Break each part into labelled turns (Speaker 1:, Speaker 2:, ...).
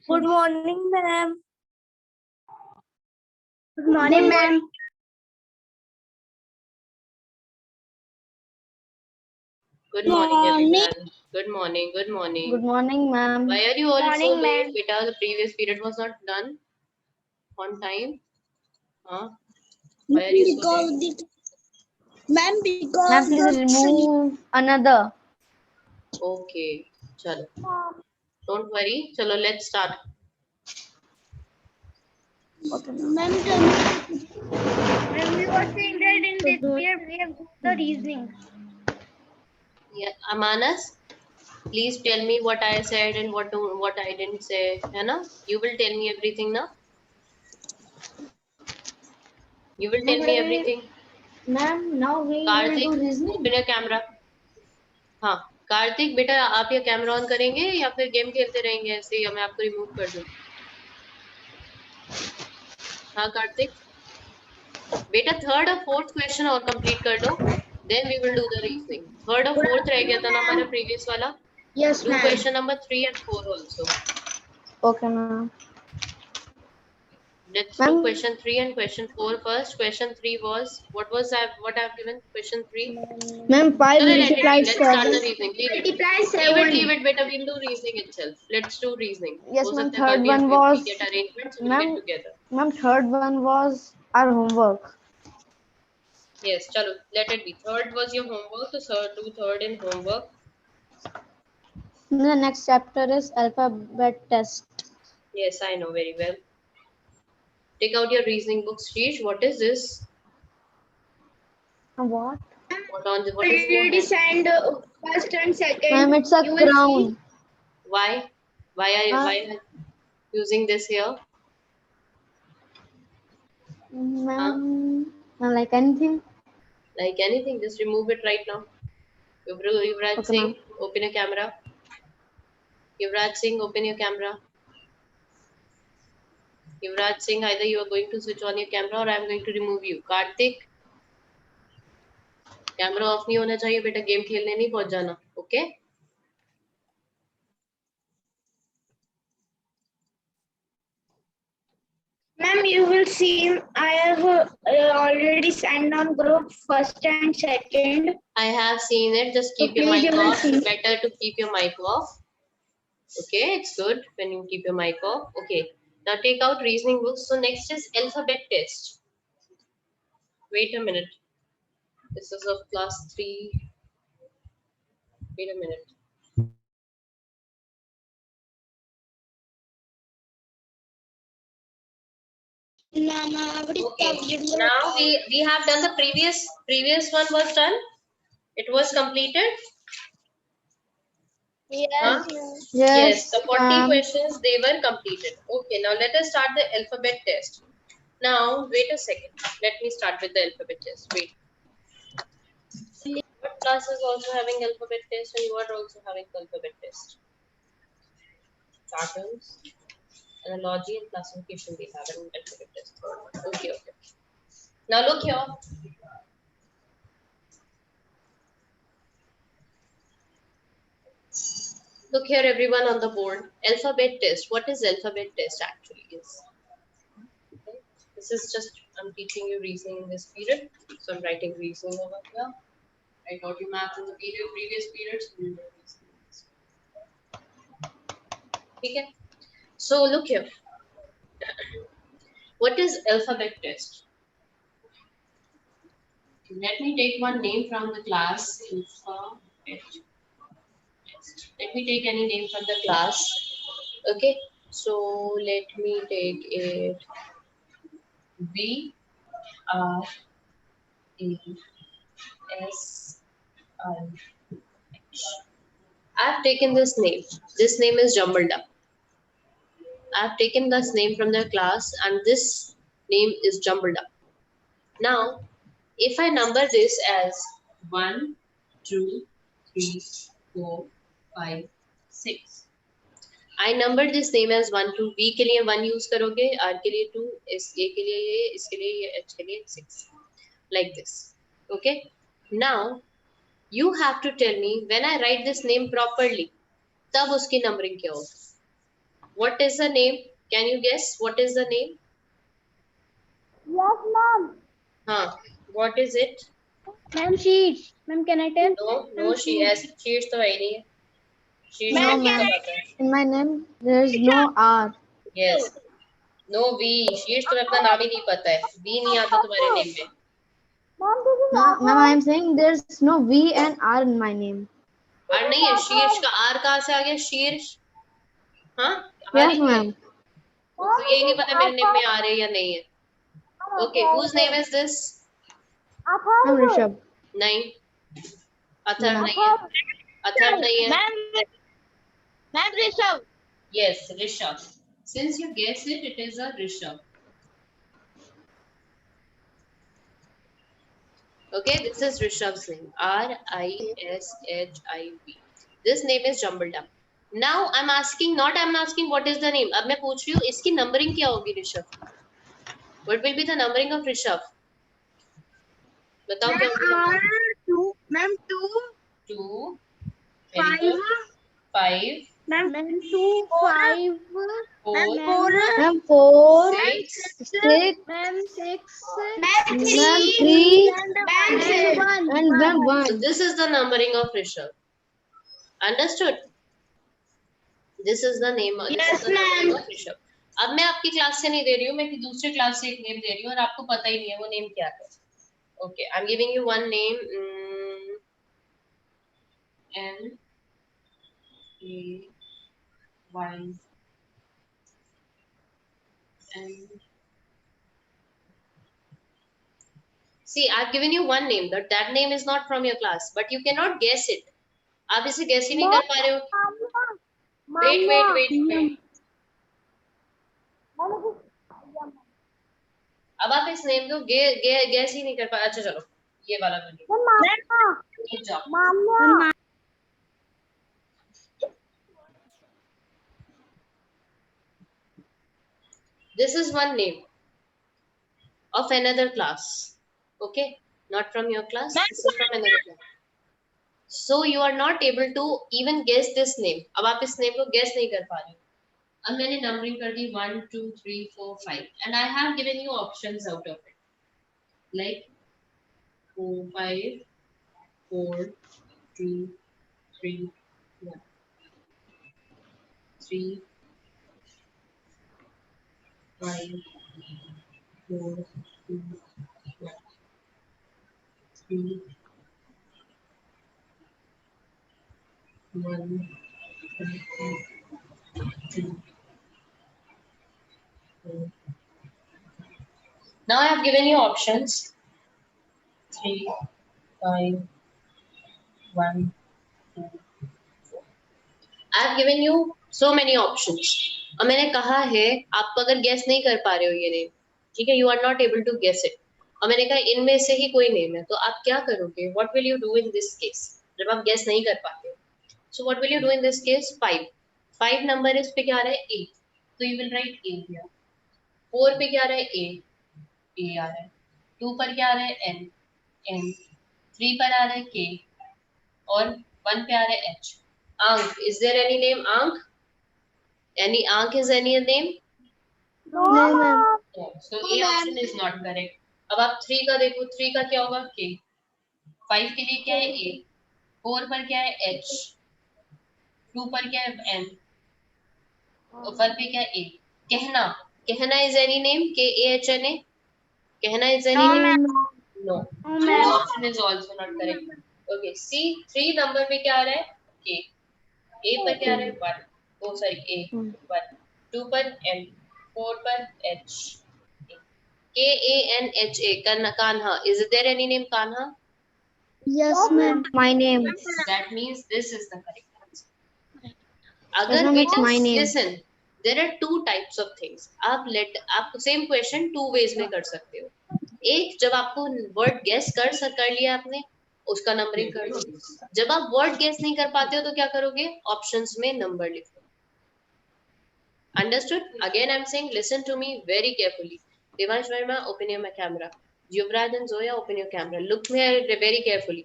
Speaker 1: Good morning, ma'am.
Speaker 2: Good morning, ma'am.
Speaker 3: Good morning, everyone. Good morning. Good morning.
Speaker 1: Good morning, ma'am.
Speaker 3: Why are you all
Speaker 2: Morning,
Speaker 3: so late,
Speaker 2: ma'am.
Speaker 3: beta? The previous period was not done on time. Huh? Why are you so late?
Speaker 2: Ma'am,
Speaker 1: Ma'am,
Speaker 2: because
Speaker 1: please remove another.
Speaker 3: Okay. Chalo. Don't worry. Chalo, let's start.
Speaker 2: ma'am, when we were saying that in this period we have the reasoning.
Speaker 3: Yeah, Amanas, please tell me what I said and what I didn't say. है ना? You will tell me everything now. You will tell me everything.
Speaker 1: Ma'am, now we will do
Speaker 3: Karthik,
Speaker 1: reasoning.
Speaker 3: open your camera. हाँ, कार्तिक बेटा आप ये camera on करेंगे या फिर game खेलते रहेंगे ऐसे ही? मैं आपको रिमूव कर दूं? हाँ कार्तिक बेटा, थर्ड और फोर्थ क्वेश्चन और कंप्लीट कर लो, then we will do the reasoning. Third और फोर्थ रह गया था ना हमारा प्रीवियस वाला.
Speaker 2: Yes,
Speaker 3: do
Speaker 2: ma'am.
Speaker 3: Question number 3 and 4 also.
Speaker 1: Okay, ma'am.
Speaker 3: Let's do
Speaker 1: Ma'am.
Speaker 3: question 3 and question 4 first. Question 3 was what I've given? Question 3.
Speaker 1: Ma'am, 5
Speaker 3: Chalo, let it be.
Speaker 1: multiplied
Speaker 3: Let's start
Speaker 1: 7.
Speaker 3: the reasoning. Leave it.
Speaker 2: Multiply
Speaker 3: Leave
Speaker 2: 7.
Speaker 3: it, beta. We'll do reasoning itself. Let's do reasoning.
Speaker 1: Yes,
Speaker 3: हो
Speaker 1: ma'am.
Speaker 3: सकता है
Speaker 1: Third
Speaker 3: कल
Speaker 1: one
Speaker 3: भी
Speaker 1: was.
Speaker 3: we get arrangements, we'll get together.
Speaker 1: Ma'am, third one was our homework.
Speaker 3: Yes, chalo, let it be. Third was your homework, so do third in homework.
Speaker 1: The next chapter is alphabet test.
Speaker 3: Yes, I know very well. Take out your reasoning books, Shrish. What is this?
Speaker 1: What?
Speaker 3: What is in your
Speaker 2: Already
Speaker 3: hand?
Speaker 2: signed first and second.
Speaker 1: Ma'am, it's a
Speaker 2: You will
Speaker 1: crown.
Speaker 3: Why? Why are you
Speaker 1: Huh?
Speaker 3: using this here?
Speaker 1: Ma'am, like anything.
Speaker 3: Like anything, just remove it right now. Yuvraj
Speaker 1: Okay,
Speaker 3: Singh,
Speaker 1: ma'am.
Speaker 3: open your camera. Yuvraj Singh, open your camera. Yuvraj Singh, either you are going to switch on your camera or I am going to remove you. Karthik, camera off नहीं होना चाहिए बेटा, game खेलने नहीं पहुंच जाना. Okay
Speaker 2: Ma'am, you will see I have already signed on group first and second.
Speaker 3: I have seen it. Just keep your
Speaker 2: please
Speaker 3: mic
Speaker 2: you will
Speaker 3: off.
Speaker 2: see.
Speaker 3: Better to keep your mic off. Okay, it's good when you keep your mic off. Okay, now take out reasoning books. So next is alphabet test. Wait a minute. This is of class 3. Wait a minute. Okay. Now we have done the previous one was done. It was completed.
Speaker 2: Yes.
Speaker 3: Huh?
Speaker 1: Yes.
Speaker 3: The 40 questions they were completed. Okay. Now let us start the alphabet test. Now wait a second. Let me start with the alphabet test. Wait. What class is also having alphabet test and you are also having alphabet test? Patterns, analogy and classification they have an alphabet test. Okay. Now look here. Look here everyone on the board. Alphabet test. What is alphabet test actually is? Okay. This is just, I'm teaching you reasoning in this period. So I'm writing reasoning over here. I taught you math in the previous periods. Okay. So look here. What is alphabet test? Let me take one name from the class. Alphabet test. Let me take any name from the class. Okay. So let me take it B R A S I H. I've taken this name. This name is jumbled up. I have taken this name from their class and this name is jumbled up. Now, if I number this as 1, 2, 3, 4, 5, 6. I numbered this name as 1, 2. V के लिए 1 use करोगे, R के लिए 2, इस A के लिए ये, इसके लिए ये, H के लिए 6. Like this. Okay. Now, you have to tell me when I write this name properly, तब उसकी numbering क्या होगी? What is the name? Can you guess what is the name?
Speaker 2: Yes, ma'am.
Speaker 3: हाँ. What is it?
Speaker 2: Ma'am, sheets. Ma'am, can I tell?
Speaker 3: No, she has sheets तो है ही नहीं है. Sheets
Speaker 1: No,
Speaker 3: तो
Speaker 1: ma'am.
Speaker 3: पता है.
Speaker 1: In my name, there is no R.
Speaker 3: Yes. No V. Sheets तो अपना नाम ही नहीं पता है. V नहीं आता तुम्हारे name में.
Speaker 2: Ma'am, this is
Speaker 1: No, ma'am, I am saying there's no V and R in my name.
Speaker 3: R नहीं है. शीर्ष का R कहाँ से आ गया? शीर्ष. हाँ?
Speaker 1: Yes, ma'am.
Speaker 3: तो यही नहीं पता मेरे name में आ रहे या नहीं है. Okay. Whose name is this?
Speaker 1: I'm Rishabh.
Speaker 3: नहीं. अथर
Speaker 1: Yeah.
Speaker 3: नहीं है. अथर नहीं है.
Speaker 2: Ma'am, Rishabh.
Speaker 3: Yes, Rishabh. Since you guess it, it is a Rishabh. Okay, this is Rishabh's name. R-I-S-H-I-B. This name is jumbled up. Now I'm asking what is the name. अब मैं पूछ रही हूँ इसकी numbering क्या होगी Rishabh? What will be the numbering of Rishabh? बताओ क्या होगी?
Speaker 2: Two. Ma'am, 2.
Speaker 3: 2,
Speaker 2: 5.
Speaker 3: 5,
Speaker 2: Ma'am, 2, 5.
Speaker 3: 4,
Speaker 1: Ma'am, 4,
Speaker 3: 6,
Speaker 1: 6,
Speaker 2: Ma'am, 6.
Speaker 1: ma'am, 3,
Speaker 2: Ma'am, 1.
Speaker 1: and ma'am,
Speaker 3: So
Speaker 1: 1.
Speaker 3: this is the numbering of Rishabh. Understood? This is the name. This
Speaker 2: Yes,
Speaker 3: is the numbering
Speaker 2: ma'am.
Speaker 3: of Rishabh. अब मैं आपकी class से नहीं दे रही हूँ, मैं दूसरे क्लास से एक नेम दे रही हूँ और आपको पता ही नहीं है वो नेम क्या है. Okay, I'm giving you one name. N A Y N. See, I've given you one name, but that name is not from your class, but you cannot guess it. आप इसे guess ही नहीं कर पा रहे हो. Wait. अब आप इस नेम को guess ही नहीं कर पा. अच्छा चलो, ये वाला बनिए. Good job. This is one name of another class. Okay, not from your class. This is from another class. So you are not able to even guess this name. अब आप इस name को guess नहीं कर पा रहे हो. अब मैंने numbering कर दी 1, 2, 3, 4, 5, and I have given you options out of it, like 4, 5, 4, 2, 3, 1, 3, 5, 4, 2, 1, 3, 1, 2. Now I have given you options 3, 5, 1, 2, 4. I have given you so many options. और मैंने कहा है आप अगर guess नहीं कर पा रहे हो ये name, ठीक है, you are not able to guess it. और मैंने कहा इनमें से ही कोई name है, तो आप क्या करोगे? What will you do in this case? जब आप guess नहीं कर पाते हो. So what will you do in this case? 5. 5 number इस पे क्या आ रहा है? A. तो you will write A here. 4 पे क्या आ रहा है? A. A आ रहा है. 2 पर क्या आ रहा है? N. N. 3 पर आ रहा है K. और 1 पे आ रहा है H. Ankh. Is there any name Ankh? Any Ankh is any name?
Speaker 1: No, ma'am.
Speaker 3: No. So A option is not correct. अब आप 3 का देखो. 3 का क्या होगा? K. 5 के लिए क्या है? A. 4 पर क्या है? H. 2 पर क्या है? N. और 1 पे क्या है? A. कहना. कहना is any name? K-A-H-N-A. कहना is any name? No. So this option is also not correct. Okay. See, 3 number पे क्या आ रहा है? K. A पर क्या आ रहा है? 1. Oh, sorry. A. 1. 2 पर N. 4 पर H. K-A-N-H-A. Kanha. Is there any name Kanha?
Speaker 1: Yes, ma'am. My name.
Speaker 3: That means this is the correct answer.
Speaker 1: Yes,
Speaker 3: अगर
Speaker 1: ma'am,
Speaker 3: it
Speaker 1: it's
Speaker 3: is,
Speaker 1: my name.
Speaker 3: listen, there are two types of things. आप same question two ways में कर सकते हो. एक, जब आपको word guess कर लिया आपने, उसका नंबरिंग कर दो. जब आप वर्ड गेस नहीं कर पाते हो तो क्या करोगे, ऑप्शंस में नंबर लिखो. Understood? Again, I'm saying, listen to me very carefully. Devansh Verma, open your camera. Yuvraj and Zoya, open your camera. Look me very carefully.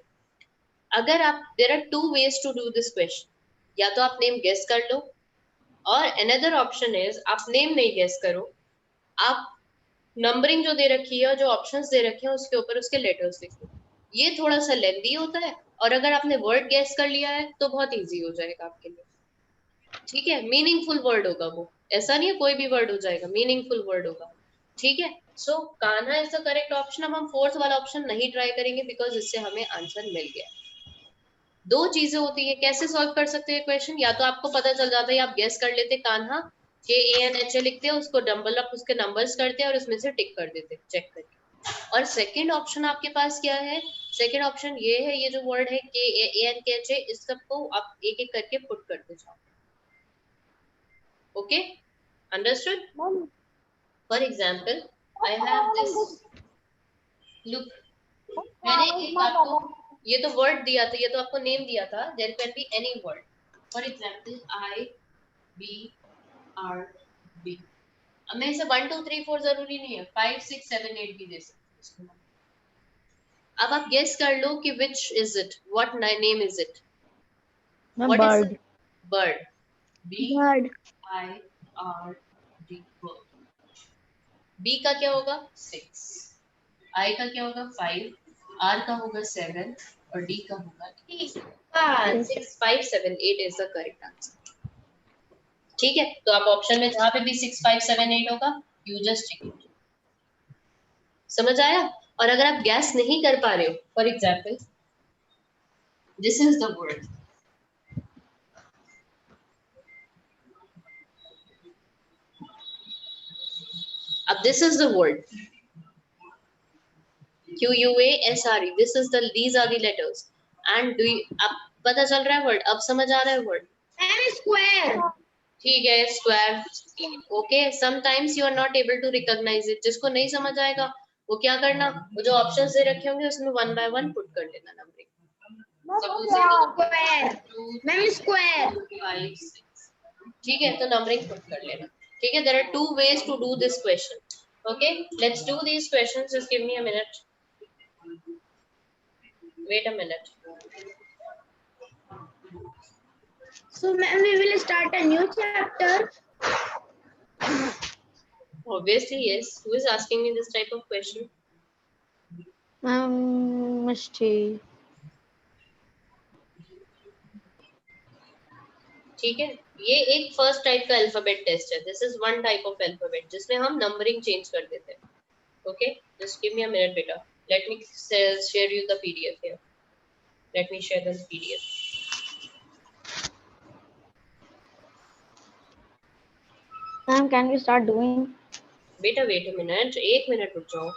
Speaker 3: अगर आप, there are two ways to do this question. या तो आप name guess कर लो, और another option is आप name नहीं guess करो, आप नंबरिंग जो दे रखी है और जो ऑप्शंस दे रखे हैं उसके ऊपर उसके लेटर्स लिखो. ये थोड़ा सा लेंदी होता है, और अगर आपने वर्ड गेस कर लिया है तो बहुत इजी हो जाएगा आपके लिए. ठीक है, मीनिंगफुल वर्ड होगा वो, ऐसा नहीं है कोई भी वर्ड हो जाएगा, मीनिंगफुल वर्ड होगा. ठीक है, so Kanha is the correct option. अब हम फोर्थ वाला ऑप्शन नहीं ट्राई करेंगे बिकॉज इससे हमें आंसर मिल गया. दो चीजें होती है, कैसे सॉल्व कर सकते हैं क्वेश्चन. या तो आपको पता चल जाता है, आप गेस कर लेते कान्हा, KANHA लिखते हैं, उसको डबल अप उसके नंबर्स करते हैं और उसमें से टिक कर देते चेक करके. और सेकंड ऑप्शन आपके पास क्या है, सेकंड ऑप्शन ये है, ये जो वर्ड है KANHA, इस सबको आप एक एक करके पुट करते जाओ. Okay, understood? For example, I have this. Look, मैंने एक आपको ये तो वर्ड दिया था, ये तो आपको नेम दिया था. There can be any word. For example, IBRB. अब मैं इसे 1 2 3 4 जरूरी नहीं है, 5 6 7 8 भी दे सकते हो. अब आप गेस कर लो कि which is it, what name is it? What is it? Bird. BIRD. Bird. B का क्या होगा 6, I का क्या होगा 5, R का होगा 7 और D का होगा 8. 6 5 7 8 इज द करेक्ट आंसर. ठीक है, तो आप ऑप्शन में जहां पे भी 6 5 7 8 होगा, यू जस्ट टिक इट. समझ आया? और अगर आप गैस नहीं कर पा रहे हो, for example this is the word. अब this is the word QUASRE. This is the, these are the letters. And do you, अब पता चल रहा है वर्ड, अब समझ आ रहा है वर्ड.
Speaker 2: स्क्वायर.
Speaker 3: ठीक है, square. Okay, sometimes you are not able to recognise it. जिसको नहीं समझ आएगा वो क्या करना, वो जो ऑप्शंस दे रखे होंगे उसमें 1 by 1 पुट कर लेना नंबरिंग.
Speaker 2: स्क्वायर.
Speaker 3: 5 6. ठीक है, तो नंबरिंग पुट कर लेना. ठीक है, there are two ways to do this question. Okay, let's do these questions. Just give me a minute. Wait a minute.
Speaker 2: So, ma'am, we will start a new chapter.
Speaker 3: Obviously, yes. Who is asking me this type of question?
Speaker 1: Mishti.
Speaker 3: ठीक है, ये एक first type का alphabet test है. This is one type of alphabet जिसमें हम numbering change कर देते हैं. Okay, just give me a minute बेटा. Let me share you the PDF here. Let me share the PDF.
Speaker 1: Ma'am, can we start doing?
Speaker 3: बेटा wait a minute, एक minute रुक जाओ.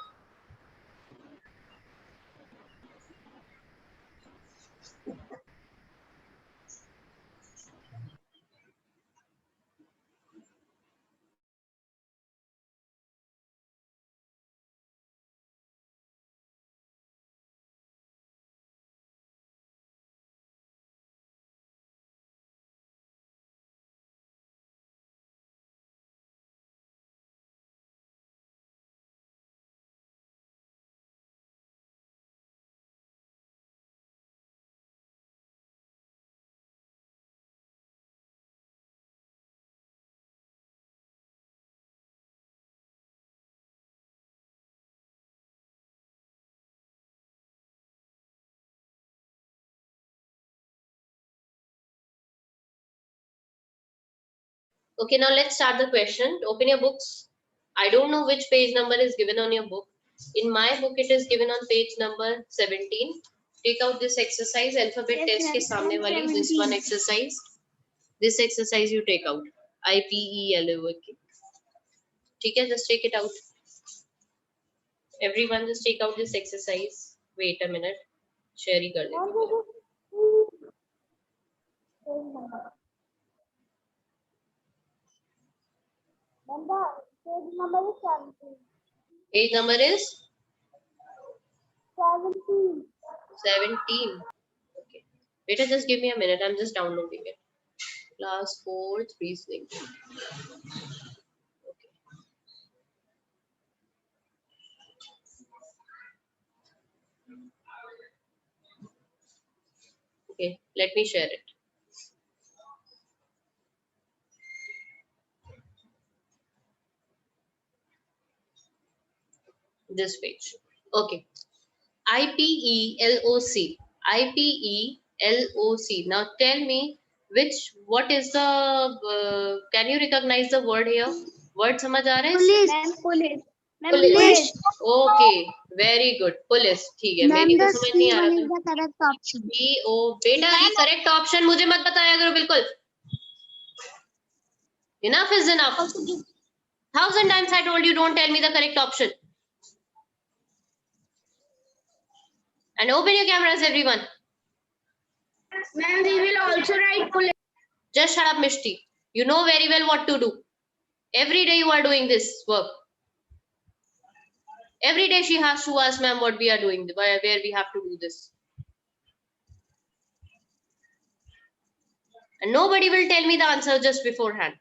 Speaker 3: Okay, now let's start the question. Open your books. I don't know which page number is given on your book. In my book, it is given on page number 17. Take out this exercise, alphabet test के सामने वाली, this one exercise. This exercise you take out. IPELOK. ठीक है, just take it out. Everyone just take out this exercise. Wait a minute. Share ही कर लेते. Page number is
Speaker 2: 17.
Speaker 3: 17. Okay. Beta, just give me a minute. I'm just downloading it. Class 4th reasoning. Okay. Okay. Let me share it. This page. Okay. IPELOC. IPELOC. Now tell me what is the, can you recognize the word here? Word समझ आ रहा है?
Speaker 1: Police.
Speaker 2: Ma'am, police. Ma'am,
Speaker 3: Police.
Speaker 2: police.
Speaker 3: Okay. Very good. Police. ठीक है. मेरी तो समझ नहीं आ रहा था.
Speaker 1: the correct option.
Speaker 3: PO. बेटा ये correct option मुझे मत बताया करो बिल्कुल. Enough is enough. 1,000 times I told you don't tell me the correct option. And open your cameras, everyone.
Speaker 2: Ma'am, we will also write police.
Speaker 3: Just shut up, Mishti. You know very well what to do. Every day you are doing this work. Every day she has to ask ma'am what we are doing, where we have to do this. And nobody will tell me the answer just beforehand.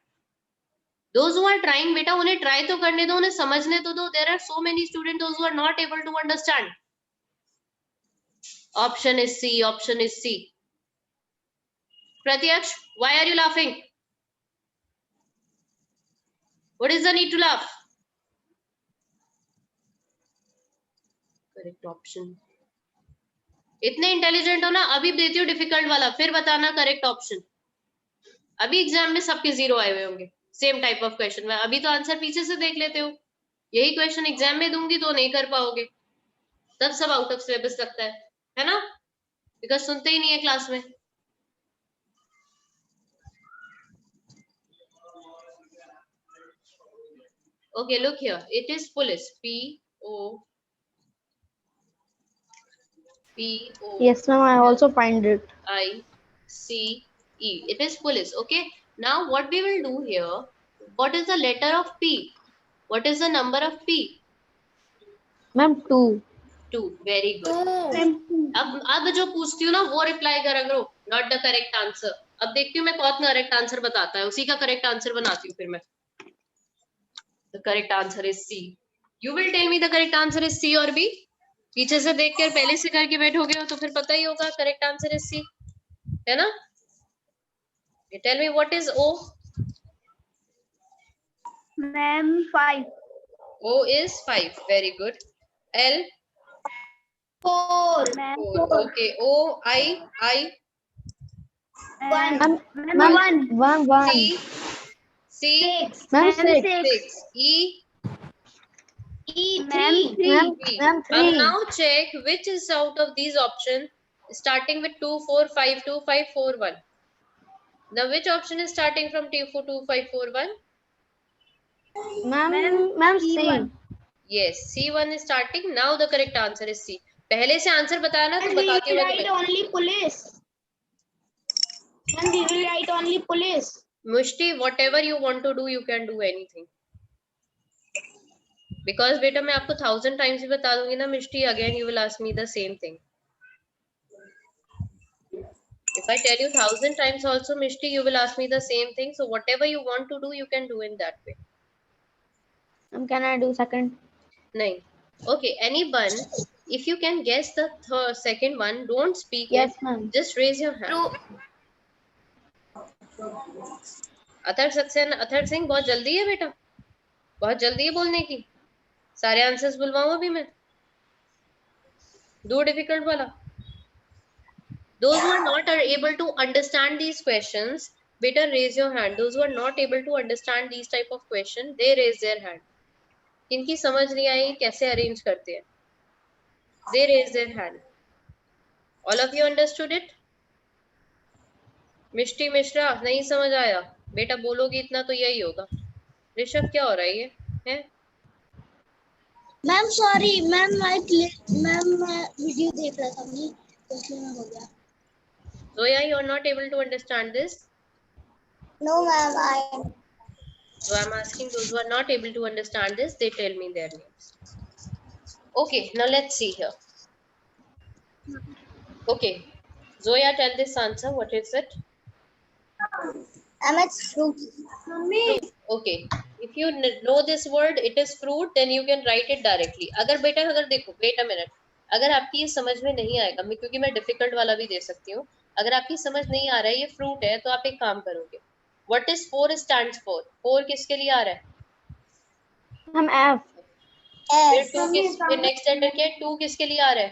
Speaker 3: Those who are trying, beta, उन्हें try तो करने दो, उन्हें समझने तो दो. There are so many students those who are not able to understand. Option is C. Option is C. Pratyaksh, why are you laughing? What is the need to laugh? Correct option. इतने intelligent हो ना, अभी देती हूँ difficult वाला, फिर बताना correct option. अभी एग्जाम में सबके 0 आए हुए होंगे सेम टाइप ऑफ क्वेश्चन में. अभी तो आंसर पीछे से देख लेते हो. यही क्वेश्चन एग्जाम में दूंगी तो नहीं कर पाओगे. तब सब आउट ऑफ सिलेबस लगता है ना? बिकॉज सुनते ही नहीं है क्लास में. Okay, look here. It is police. P-O.
Speaker 1: Yes, ma'am. I also find it.
Speaker 3: I-C-E. It is police. Okay. Now what we will do here? What is the letter of P? What is the number of P?
Speaker 1: Ma'am, 2.
Speaker 3: 2. Very good. अब जो पूछती हूँ ना वो reply करा करो. Not the correct answer. अब देखती हूँ मैं कौन करेक्ट आंसर बताता है, उसी का करेक्ट आंसर बनाती हूँ फिर मैं. The correct answer is C. You will tell me the correct answer is C or B. पीछे से देखकर पहले से करके बैठोगे हो तो फिर पता ही होगा. करेक्ट आंसर इज सी, है ना? You tell me what is O.
Speaker 2: Ma'am, 5.
Speaker 3: O is 5. Very good. L.
Speaker 2: 4. Ma'am,
Speaker 3: 4. Okay. O. I.
Speaker 2: 1.
Speaker 1: Ma'am, 1.
Speaker 3: C. C.
Speaker 2: 6.
Speaker 1: Ma'am,
Speaker 3: 6.
Speaker 1: 6.
Speaker 3: E.
Speaker 2: Ma'am, 3.
Speaker 1: Ma'am, 3.
Speaker 3: Now check which is out of these options starting with 2, 4, 5, 2, 5, 4, 1. Now which option is starting from 2, 4, 2, 5, 4, 1?
Speaker 1: Ma'am, C.
Speaker 3: Yes, C1 is starting. Now the correct answer is C. पहले से answer बताया ना तो
Speaker 2: And we
Speaker 3: बताती
Speaker 2: will
Speaker 3: हूँ मैं
Speaker 2: write
Speaker 3: तुम्हें.
Speaker 2: only police. And we will write only police.
Speaker 3: मुश्ती, whatever you want to do, you can do anything. Because बेटा मैं आपको 1000 times भी बता दूंगी ना Mishti, again you will ask me the same thing. If I tell you 1000 times also Mishti, you will ask me the same thing. So whatever you want to do, you can do in that way.
Speaker 1: Can I do second?
Speaker 3: No. Okay, anyone, if you can guess the second one, don't speak
Speaker 1: Yes,
Speaker 3: it.
Speaker 1: ma'am.
Speaker 3: Just raise your hand. Athar Singh बहुत जल्दी है बेटा, बहुत जल्दी है बोलने की. सारे आंसर्स बुलवाऊं अभी मैं? दो डिफिकल्ट वाला. Those who are not able to understand these questions, better raise your hand. Those who are not able to understand these type of question, they raise their hand. किनकी समझ नहीं आई कैसे अरेंज करते हैं? They raise their hand. All of you understood it? मिष्टी मिश्रा नहीं समझ आया? बेटा बोलोगी इतना तो यही होगा. ऋषभ क्या हो रहा है ये? हैं?
Speaker 2: मैम सॉरी मैम, मैं वीडियो देख रहा था नहीं तो इसलिए मैं हो गया.
Speaker 3: Zoya, you are not able to understand this?
Speaker 2: No ma'am, I am.
Speaker 3: So I'm asking those who are not able to understand this, they tell me their names. Okay, now let's see here. Okay, Zoya, tell this answer. What is it?
Speaker 2: It's fruit.
Speaker 3: Fruit. Okay. If you know this word, it is fruit, then you can write it directly. अगर बेटा अगर देखो, wait a minute. अगर आपकी ये समझ में नहीं आएगा, मैं क्योंकि मैं डिफिकल्ट वाला भी दे सकती हूँ. अगर आपकी समझ नहीं आ रहा है ये फ्रूट है, तो आप एक काम करोगे. What is 4 stands for? 4 किसके लिए आ रहा है?
Speaker 1: हम F.
Speaker 3: फिर 2 किस? फिर नेक्स्ट लेटर क्या है? 2 किसके लिए आ रहा है?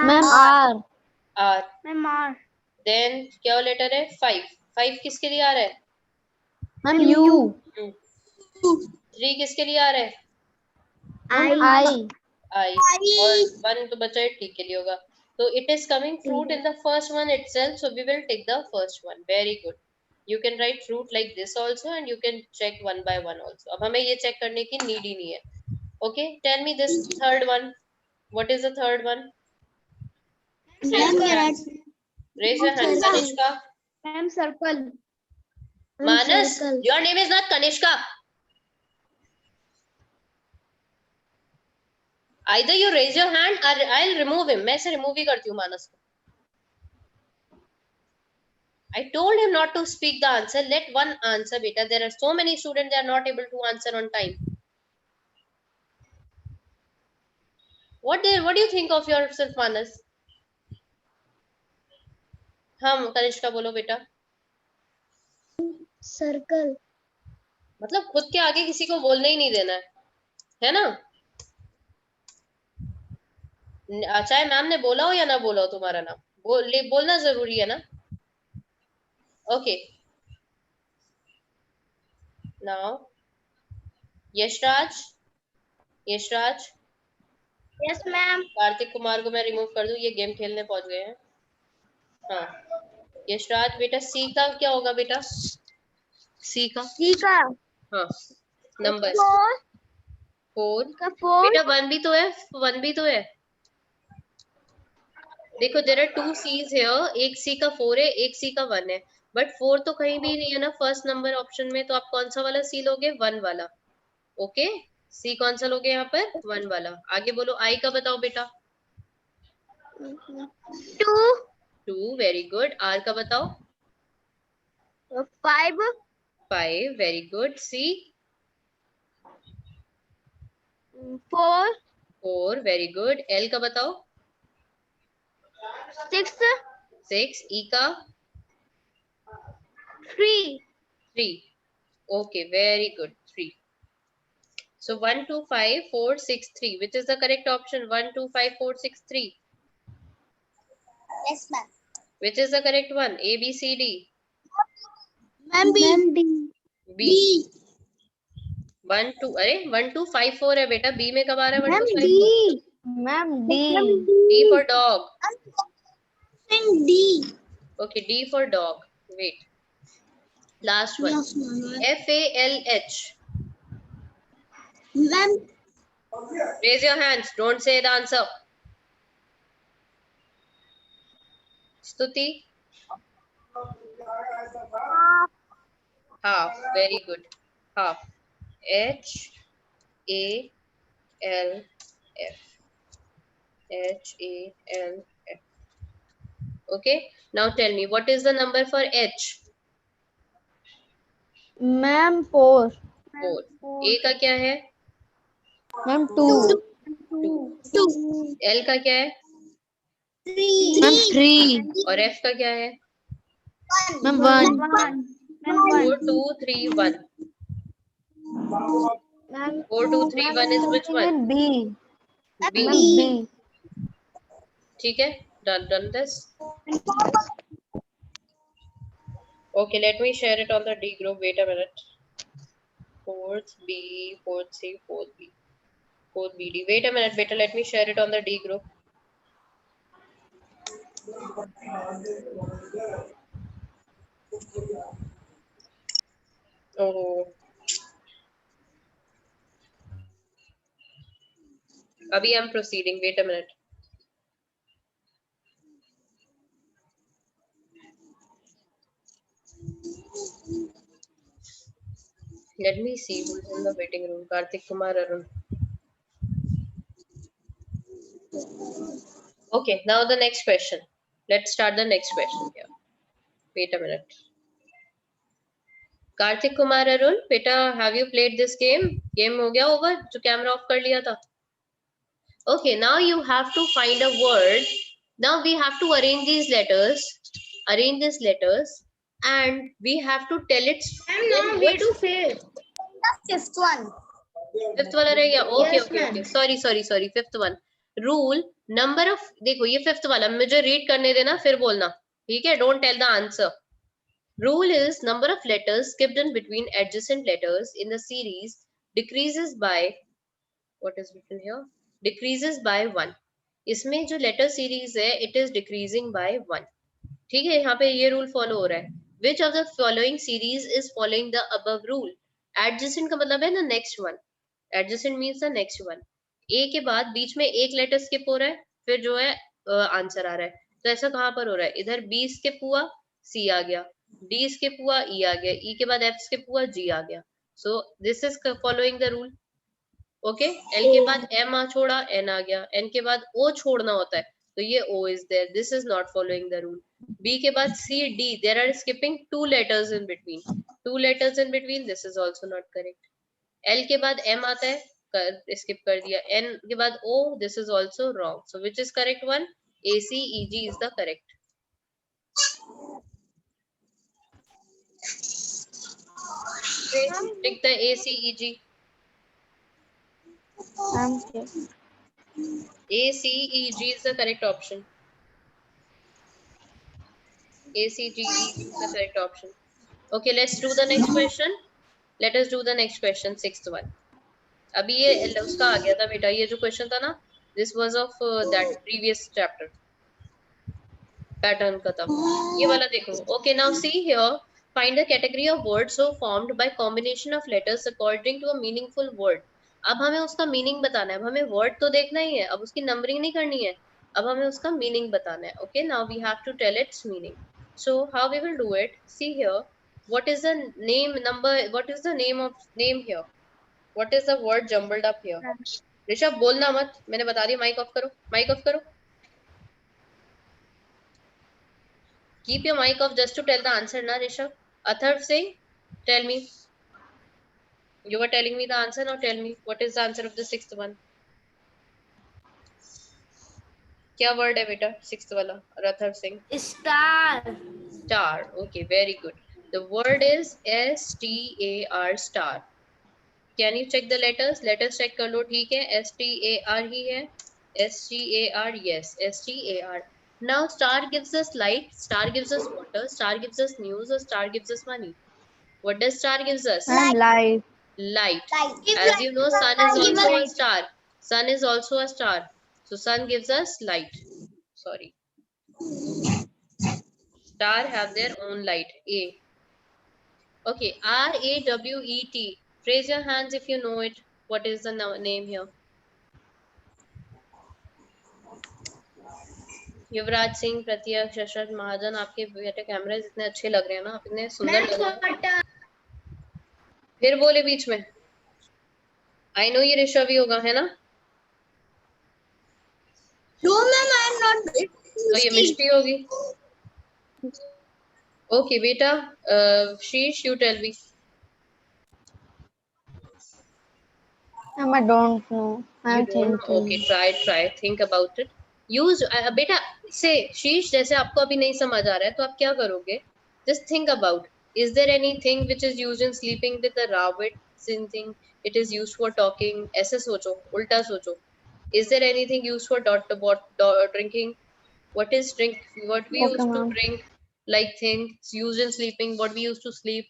Speaker 1: Ma'am R.
Speaker 3: R.
Speaker 2: Ma'am R.
Speaker 3: Then क्या लेटर है? 5. 5 किसके लिए आ रहा है?
Speaker 1: Ma'am U.
Speaker 3: 3 किसके लिए आ रहा है?
Speaker 1: Ma'am I.
Speaker 3: I. और 1 तो बचा है T के लिए होगा. So it is coming fruit in the first one itself. So we will take the first one. Very good. You can write fruit like this also and you can check one by one also. अब हमें ये check करने की need ही नहीं है. Okay, tell me this third one. What is the third one? Raise your hand. Raise your hand. Kanishka.
Speaker 2: Ma'am circle.
Speaker 3: Manas, your name is not Kanishka. Either you raise your hand or I'll remove him. मैं से remove ही करती हूँ मानस को. I told him not to speak the answer. Let one answer, beta. There are so many students they are not able to answer on time. What do you think of yourself, Manas? हम कनिष्का बोलो बेटा.
Speaker 2: Circle.
Speaker 3: मतलब खुद के आगे किसी को बोलने ही नहीं देना है ना? चाहे मैम ने बोला हो या ना बोला हो तुम्हारा नाम, बोलना जरूरी है ना? Okay. Now, Yashraj. Yashraj.
Speaker 2: Yes ma'am.
Speaker 3: Kartik Kumar को मैं रिमूव कर दूं, ये गेम खेलने पहुंच गए हैं. हाँ. यशराज बेटा, सी का क्या होगा बेटा? सी का.
Speaker 2: सी का
Speaker 3: हाँ. नंबर 4.
Speaker 2: का 4।
Speaker 3: बेटा 1 भी तो है. 1 भी तो है. देखो देयर आर 2 सीज हियर. एक सी का 4 है, एक सी का 1 है. बट 4 तो कहीं भी नहीं है ना फर्स्ट नंबर ऑप्शन में. तो आप कौन सा वाला सी लोगे? 1 वाला. ओके. सी कौन सा लोगे यहाँ पर? 1 वाला. आगे बोलो. आई का बताओ बेटा.
Speaker 2: 2
Speaker 3: 2. Very good. आर का बताओ.
Speaker 2: 5
Speaker 3: 5. Very good. C.
Speaker 2: 4
Speaker 3: 4. Very good. L का बताओ.
Speaker 2: 6
Speaker 3: 6. ई का
Speaker 2: 3
Speaker 3: 3. Okay, very good. 3. So 1, 2, 5, 4, 6, 3. Which is the correct option? 1, 2, 5, 4, 6, 3.
Speaker 2: Yes ma'am.
Speaker 3: Which is the correct one? A, B, C, D.
Speaker 2: Ma'am B.
Speaker 3: B. 1, 2. अरे 1, 2, 5, 4 है बेटा. B में कब आ रहा है? 1, 2, 5, 4.
Speaker 1: Ma'am D.
Speaker 3: D for dog.
Speaker 2: D.
Speaker 3: Okay, D for dog. Wait. Last one. FALH.
Speaker 2: Ma'am
Speaker 3: Raise your hands. Don't say the answer. Stuti. Half. Very good. Half. H A L F. H A L F. Okay. Now tell me, what is the number for H?
Speaker 1: Ma'am 4.
Speaker 3: 4. A का क्या है?
Speaker 1: Ma'am 2.
Speaker 2: 2
Speaker 3: L का क्या है?
Speaker 1: Ma'am 3.
Speaker 3: और F का क्या है?
Speaker 1: Ma'am 1.
Speaker 3: 4, 2, 3, 1. 4, 2, 3, 1 is which one?
Speaker 1: B.
Speaker 3: B.
Speaker 1: Ma'am B.
Speaker 3: ठीक है. Done this. Okay, let me share it on the D group. Wait a minute. 4th B, 4th C, 4th B, 4th BD. Wait a minute, beta. Let me share it on the D group. Oh. Abhi I'm proceeding. Wait a minute. Let me see who's in the waiting room. Karthik Kumar Arun. Okay, now the next question. Let's start the next question here. Wait a minute. Karthik Kumar Arun, beta, have you played this game? Game हो गया over जो camera off कर लिया था. Okay, now you have to find a word. Now we have to arrange these letters. Arrange these letters, and we have to tell it.
Speaker 2: Ma'am, now we do fifth.
Speaker 1: The fifth one.
Speaker 3: Fifth वाला रह गया. Okay,
Speaker 2: Yes,
Speaker 3: okay,
Speaker 2: ma'am.
Speaker 3: okay. Sorry. Fifth one. Rule number of. देखो ये fifth वाला मुझे read करने देना फिर बोलना. ठीक है? Don't tell the answer. Rule is number of letters skipped in between adjacent letters in the series decreases by what is written here? Decreases by 1. इसमें जो letter series है it is decreasing by 1. ठीक है? यहाँ पे ये rule follow हो रहा है. Which of the following series is following the above rule? Adjacent का मतलब है the next one. Adjacent means the next one. A के बाद बीच में एक letter skip हो रहा है फिर जो है आंसर आ रहा है. तो ऐसा कहाँ पर हो रहा है? इधर B skip हुआ C आ गया. D skip हुआ E आ गया. E के बाद F skip हुआ G आ गया. So this is following the rule. Okay? L के बाद M आ छोड़ा N आ गया. N के बाद O छोड़ना होता है तो ये O is there. This is not following the rule. B के बाद C D there are skipping 2 letters in between. 2 letters in between. This is also not correct. L के बाद M आता है skip कर दिया. N के बाद O this is also wrong. So which is correct one? A C E G is the correct. Take the A C E G. A C E G is the correct option. A C G E is the correct option. Okay, let's do the next question. Let us do the next question, sixth one. अभी ये उसका आ गया था बेटा ये जो question था ना this was of that previous chapter pattern का था ये वाला देखो. Okay, now see here. Find the category of words so formed by combination of letters according to a meaningful word. अब हमें उसका मीनिंग बताना है. अब हमें वर्ड तो देखना ही है. अब उसकी नंबरिंग नहीं करनी है. अब हमें उसका मीनिंग बताना है. Okay, now we have to tell its meaning. So how we will do it? See here. What is the name number? What is the name of name here? What is the word jumbled up here? Rishabh बोलना मत. मैंने बता दिया. Mic off करो. Mic off करो. Keep your mic off just to tell the answer, na Rishabh? Atharv Singh, tell me. You were telling me the answer, now tell me. What is the answer of the sixth one? क्या word है बेटा sixth वाला? Atharv Singh.
Speaker 2: Star.
Speaker 3: Star. Okay, very good. The word is STAR, star. Can you check the letters? Letters check कर लो. ठीक है. STAR ही है. STAR, yes. STAR. Now star gives us light, star gives us water, star gives us news, or star gives us money. What does star gives us?
Speaker 1: Light.
Speaker 3: Light. As you know, sun is also a star. Sun is also a star. So sun gives us light. Sorry. Star have their own light. A. Okay. RAWET. Raise your hands if you know it. What is the name here? Yuvraj Singh, प्रत्यक्ष, शशरथ महाजन, आपके बेटे कैमरे इतने अच्छे लग रहे हैं ना. आप इतने सुंदर लग रहे हैं. फिर बोले बीच में. आई नो ये ऋषभ ही होगा है ना.
Speaker 2: No, ma'am, I am not.
Speaker 3: तो ये मिष्टी होगी. ओके बेटा. शीश, you tell me.
Speaker 1: I don't know. I'm thinking.
Speaker 3: Okay, try. Think about it. Use बेटा से शीश जैसे आपको अभी नहीं समझ आ रहा है तो आप क्या करोगे? Just think about. Is there anything which is used in sleeping with a rabbit? Something it is used for talking. ऐसे सोचो, उल्टा सोचो. Is there anything used for drinking? What is drink? What we used to drink? Like things used in sleeping. What we used to sleep.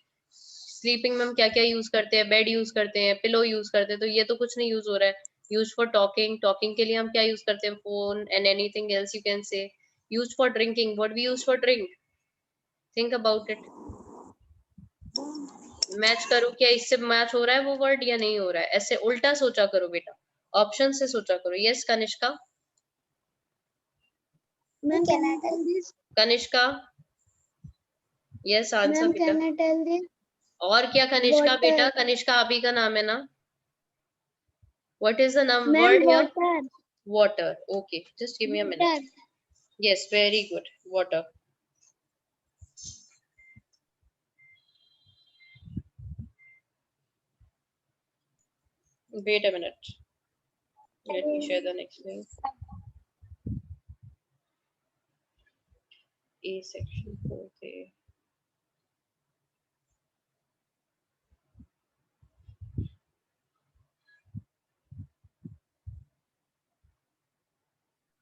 Speaker 3: Sleeping में हम क्या क्या use करते हैं? बेड यूज करते हैं, पिलो यूज करते हैं. तो ये तो कुछ नहीं यूज हो रहा है. Use for talking. टॉकिंग के लिए हम क्या यूज करते हैं? Phone and anything else you can say. Use for drinking. What we use for drink? Think about it. Match करो. क्या इससे मैच हो रहा है वो वर्ड या नहीं हो रहा है? ऐसे उल्टा सोचा करो बेटा. ऑप्शन से सोचा करो. Yes Kanishka.
Speaker 2: Ma'am, can I tell this?
Speaker 3: Kanishka. Yes answer बेटा.
Speaker 2: Can I tell this?
Speaker 3: और क्या कनिष्का बेटा?
Speaker 1: Water.
Speaker 3: कनिष्का आप ही का नाम है ना? What is the
Speaker 1: Ma'am,
Speaker 3: word here?
Speaker 1: water.
Speaker 3: Water. Okay, just give me a minute.
Speaker 1: Water.
Speaker 3: Yes, very good. Water. Wait a minute. Let me share the next link. A section 4A.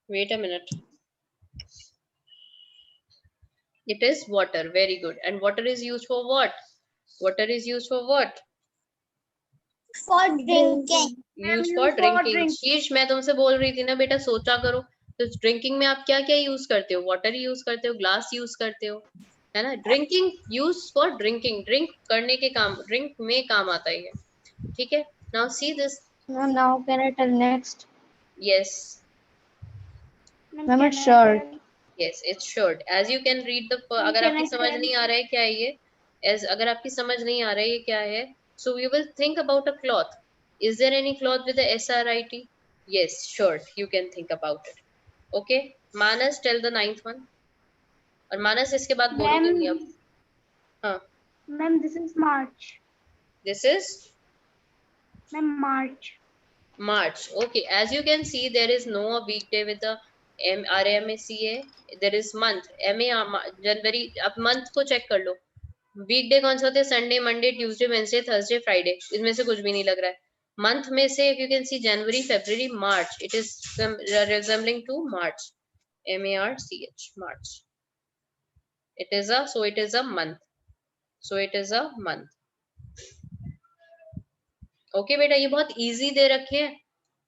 Speaker 3: Wait a minute. It is water. Very good. And water is used for what? Water is used for what?
Speaker 2: For
Speaker 1: Drinking.
Speaker 3: Used for drinking. शीर्ष मैं तुमसे बोल रही थी ना बेटा, सोचा करो। तो ड्रिंकिंग में आप क्या क्या यूज करते हो? वाटर यूज करते हो, ग्लास यूज करते हो, है ना? Drinking, use for drinking, drink करने के काम, ड्रिंक में काम आता है ये, ठीक है? Now see this.
Speaker 1: Ma'am, now can I tell next?
Speaker 3: Yes,
Speaker 1: Ma'am, it's shirt.
Speaker 3: yes, it's short. As you can read the, अगर आपकी समझ नहीं आ रहा है क्या है ये, as अगर आपकी समझ नहीं आ रहा है ये क्या है, so we will think about a cloth. Is there any cloth with the SRIT? Yes, shirt. You can think about it. Okay, Manas, tell the ninth one. और मानस इसके बाद बोलोगे नहीं अब. हाँ.
Speaker 2: Ma'am, this is March.
Speaker 3: This is
Speaker 2: Ma'am, March.
Speaker 3: March. Okay, as you can see, there is no weekday with the RMACA. There is month. जनवरी. अब month को check कर लो. वीकडे कौन से होते हैं? Sunday, Monday, Tuesday, Wednesday, Thursday, Friday. इसमें से कुछ भी नहीं लग रहा है. मंथ में से if you can see January, February, March, it is resembling to March. MARCH, March. It is a month. So it is a month. Okay बेटा, ये बहुत easy दे रखे हैं.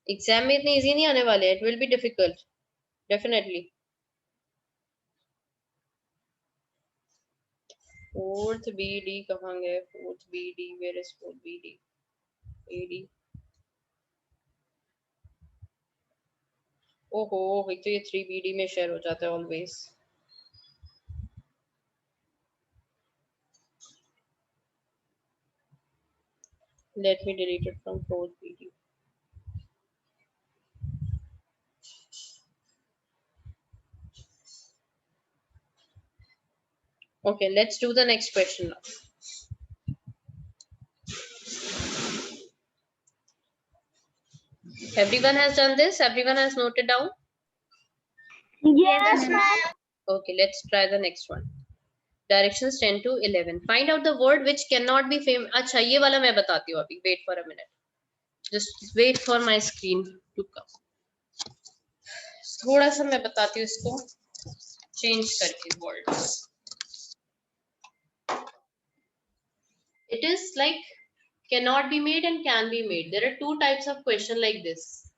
Speaker 3: एग्जाम में इतने easy नहीं आने वाले. It will be difficult, definitely. Fourth BD कहाँ गए? Fourth BD, where is fourth BD? AD. ओहो, एक तो ये 3BD में शेयर हो जाता है always. Let me delete it from 4th BD. Okay, let's do the next question now. Everyone has done this? Everyone has noted down?
Speaker 2: Yes, ma'am.
Speaker 3: Okay, let's try the next one. Directions 10 to 11. Find out the word which cannot be famous. अच्छा, ये वाला मैं बताती हूँ अभी. Wait for a minute. Just wait for my screen to come. थोड़ा सा मैं बताती हूँ इसको change करके words. It is like cannot be made and can be made. There are two types of question like this.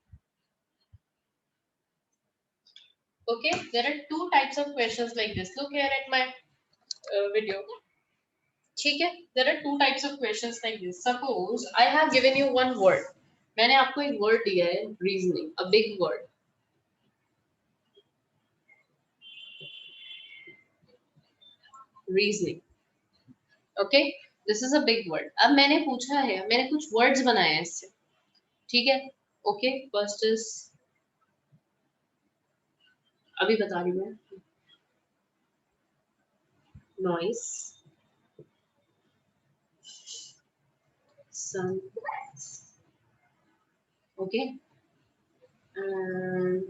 Speaker 3: Okay, there are two types of questions like this. Look here at my video. ठीक है? There are two types of questions like this. Suppose I have given you one word. मैंने आपको एक word दिया है, reasoning, a big word. Reasoning. Okay, this is a big word. अब मैंने पूछा है, मैंने कुछ words बनाए हैं इससे. ठीक है? Okay, first is अभी बता रही हूँ. Noise. Sun. Okay, and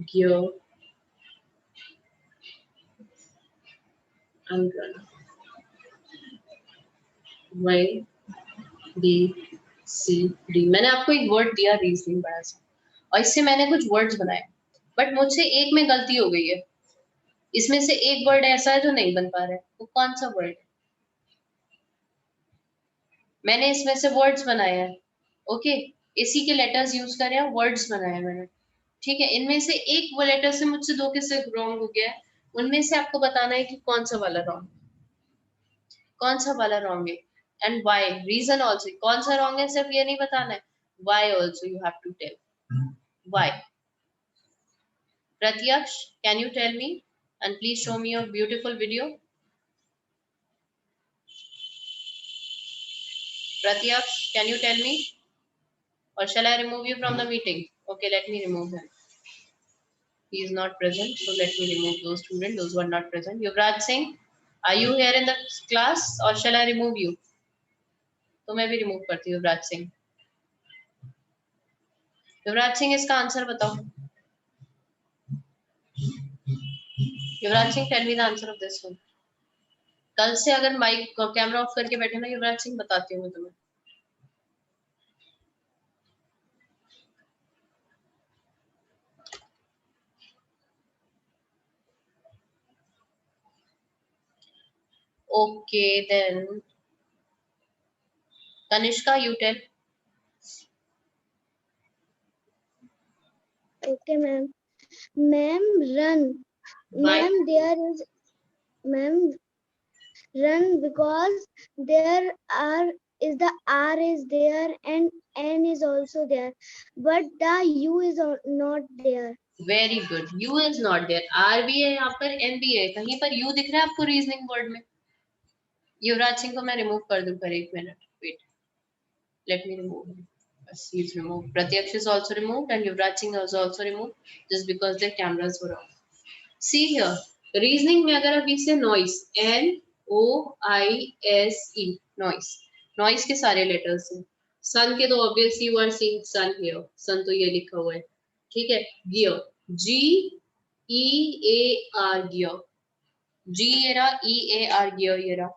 Speaker 3: gear and run. Y, B, C, D. मैंने आपको एक वर्ड दिया रीजनिंग बड़ा सा और इससे मैंने कुछ वर्ड्स बनाए, बट मुझसे एक में गलती हो गई है. इसमें से एक वर्ड ऐसा है जो नहीं बन पा रहा है. वो कौन सा वर्ड है? मैंने इसमें से वर्ड्स बनाए हैं. ओके, इसी के लेटर्स यूज करे हैं, वर्ड्स बनाए हैं मैंने. ठीक है, इनमें से एक वो लेटर से मुझसे दो के से रॉन्ग हो गया है. उनमें से आपको बताना है कि कौन सा वाला रॉन्ग, कौन सा वाला रॉन्ग है, एंड व्हाई, रीजन आल्सो. कौन सा रॉन्ग है सिर्फ ये नहीं बताना है, why also you have to tell. Why? Pratyaksh, can you tell me and please show me your beautiful video. Pratyaksh, can you tell me? Or shall I remove you from the meeting? Okay, let me remove him. He is not present, so let me remove those students, those who are not present. Yuvraj Singh, are you here in the class or shall I remove you? तो मैं भी remove करती हूँ युवराज सिंह. युवराज सिंह इसका answer बताओ. Yuvraj Singh, tell me the answer of this one. कल से अगर माइक कैमरा ऑफ करके बैठे ना युवराज सिंह, बताती हूँ मैं तुम्हें. Okay, then Tanishka, you tell.
Speaker 1: Okay, ma'am. Ma'am, run.
Speaker 3: Why?
Speaker 1: Ma'am, run because there is the R is there and N is also there, but the U is not there.
Speaker 3: Very good. U is not there. R भी है यहाँ पर, N भी है. कहीं पर U दिख रहा है आपको रीजनिंग वर्ड में? युवराज सिंह को मैं रिमूव कर दूं पर 1 minute. Wait. Let me remove him. Yes, he's removed. Pratyaksh is also removed and Yuvraj Singh is also removed just because their cameras were off. See here, reasoning में अगर अभी से noise, N-O-I-S-E, noise, noise के सारे letters हैं. Sun के तो obviously you are seeing sun here. Sun तो ये लिखा हुआ है. ठीक है. Gear, G-E-A-R, gear. G ये रहा, E-A-R, gear ये रहा.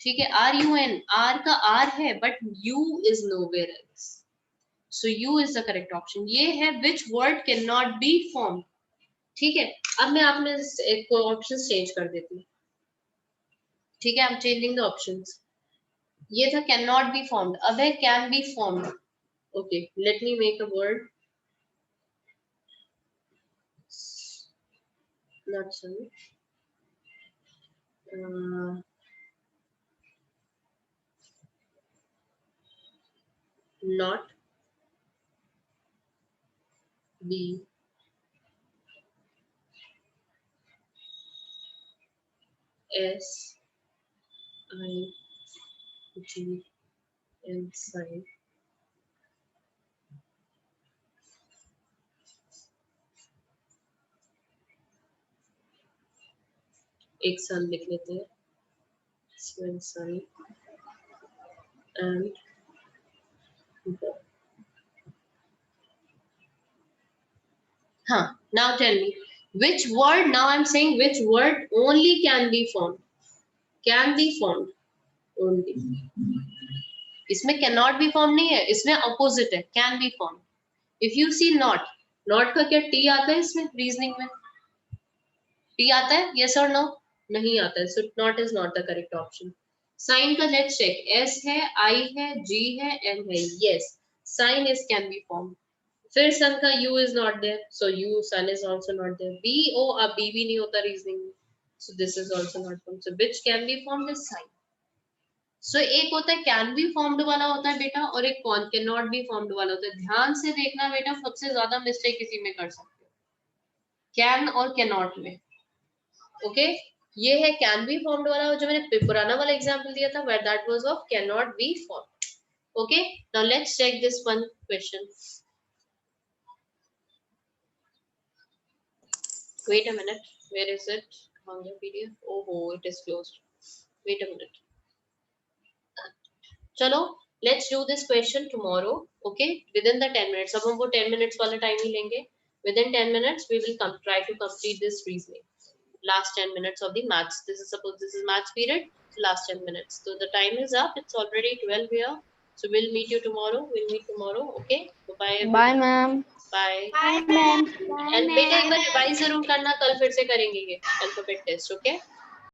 Speaker 3: ठीक है. R-U-N, R का R है but U is nowhere else. So U is the correct option. ये है which word cannot be formed. ठीक है. अब मैं आप में एक ऑप्शंस चेंज कर देती हूँ. ठीक है. I'm changing the options. ये था cannot be formed. अब है can be formed. Okay. Let me make a word. Not sorry. Not be S I G N sign. एक सन लिख लेते हैं. Sun and huh. Now tell me which word. Now I'm saying which word only can be formed. Can be formed only. इसमें cannot be formed नहीं है. इसमें opposite है. Can be formed. If you see not, not का क्या T आता है इसमें reasoning में? T आता है? Yes or no? नहीं आता है. So not is not the correct option. Sign का let's check. S है, I है, G है, M है. Yes. Sign is can be formed. फिर sun का U is not there. So U, sun is also not there. B, O, अब B भी नहीं होता reasoning में. So this is also not formed. So which can be formed is sign. So एक होता है can be formed वाला होता है बेटा और एक cannot be formed वाला होता है. ध्यान से देखना बेटा, सबसे ज्यादा मिस्टेक इसी में कर सकते हो. Can और cannot में. Okay? ये है can be formed वाला जो मैंने पुराना वाला एग्जांपल दिया था where that was of cannot be formed. Okay? Now let's check this one question. Wait a minute. Where is it? On the PDF. Oh, it is closed. Wait a minute. चलो, let's do this question tomorrow. Okay? Within the 10 minutes. अब हम वो 10 minutes वाला time ही लेंगे. Within 10 minutes, we will try to complete this reasoning. Last 10 minutes of the maths. Suppose this is maths period. So last 10 minutes. So the time is up. It's already 12 here. So we'll meet you tomorrow. We'll meet tomorrow. Okay? Bye.
Speaker 1: Bye, ma'am.
Speaker 3: Bye.
Speaker 2: Bye, ma'am.
Speaker 3: And बेटा एक बार revise जरूर करना, कल फिर से करेंगे ये alphabet test. Okay?